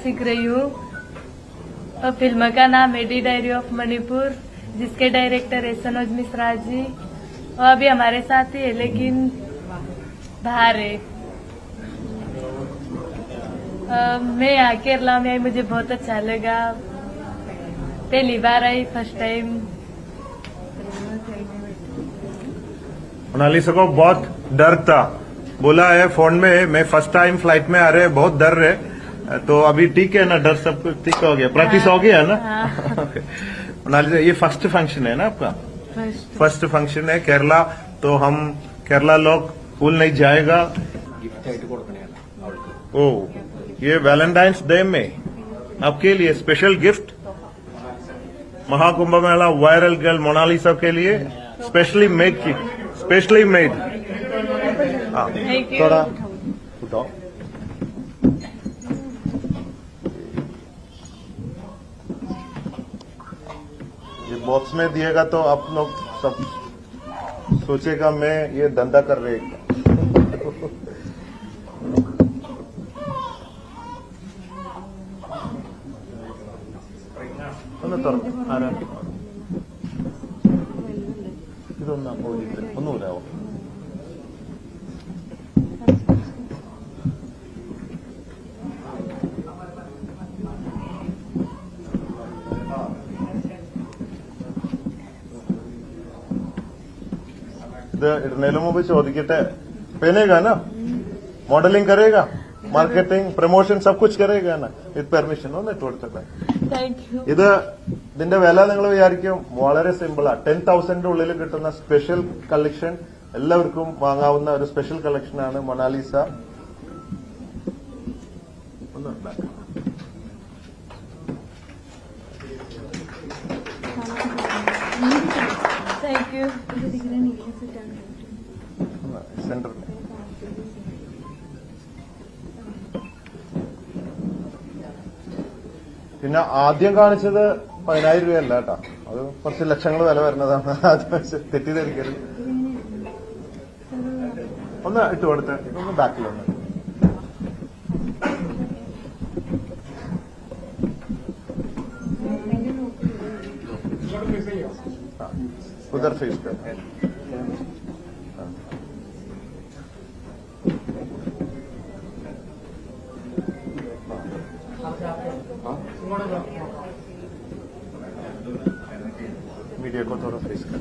सीख रही हूँ। और फिल्म का नाम एडी डायरी ऑफ मणिपुर, जिसके डायरेक्टर है सनोज मिश्रा जी। वो अभी हमारे साथ ही है लेकिन बाहर है। मैं यहाँ केरला में आई, मुझे बहुत अच्छा लगा। पहली बार आई, फर्स्ट टाइम। मोनालिसा को बहुत डर था, बोला है फोन में मैं फर्स्ट टाइम फ्लाइट में आ रहे बहुत डर रहे, तो अभी ठीक है ना, डर सब कुछ ठीक हो गया, प्रैक्टिस हो गया ना। मोनालिसा ये फर्स्ट फंक्शन है ना आपका? फर्स्ट फंक्शन है केरला, तो हम केरला लोग भूल नहीं जाएगा। ओ ये वैलेंटाइंस डे में आपके लिए स्पेशल गिफ्ट, महाकुंभ मेला वायरल गर्ल मोनालिसा के लिए स्पेशली मेड की, स्पेशली मेड। थोड़ा उठाओ। ये बॉक्स में दिएगा तो आप लोग सब सोचेगा मैं ये धंधा कर रहे हैं। ഇതൊന്നും ഒന്നുമില്ലാവോ? ഇത് ഇടുന്നതിന് മുമ്പ് ചോദിക്കട്ടെ, पहनेगा ना, मॉडलिंग करेगा, മാർക്കറ്റിംഗ് പ്രൊമോഷൻ സബ് കുച്ച് കരേഗാ ना വിത്ത് പെർമിഷൻ? ഒന്ന് ഇട്ട് കൊടുത്തേ. ഇത് ഇതിന്റെ വില നിങ്ങൾ വിചാരിക്കും വളരെ സിമ്പിളാ. 10,000 ഉള്ളിൽ കിട്ടുന്ന സ്പെഷ്യൽ കളക്ഷൻ, എല്ലാവർക്കും വാങ്ങാവുന്ന ഒരു സ്പെഷ്യൽ കളക്ഷനാണ് മൊണാലിസ. സെന്റർ പിന്നെ ആദ്യം കാണിച്ചത് 10,000 രൂപയല്ല കേട്ടോ, അത് കുറച്ച് ലക്ഷങ്ങൾ വില വരുന്നതാണ്. തെറ്റിദ്ധരിക്കരുത്. ഒന്ന് ഇട്ട് കൊടുത്ത്, ഒന്ന് ബാക്കിലൊന്ന്. उधर फेस कर. मीडिया को थोड़ा फेस कर.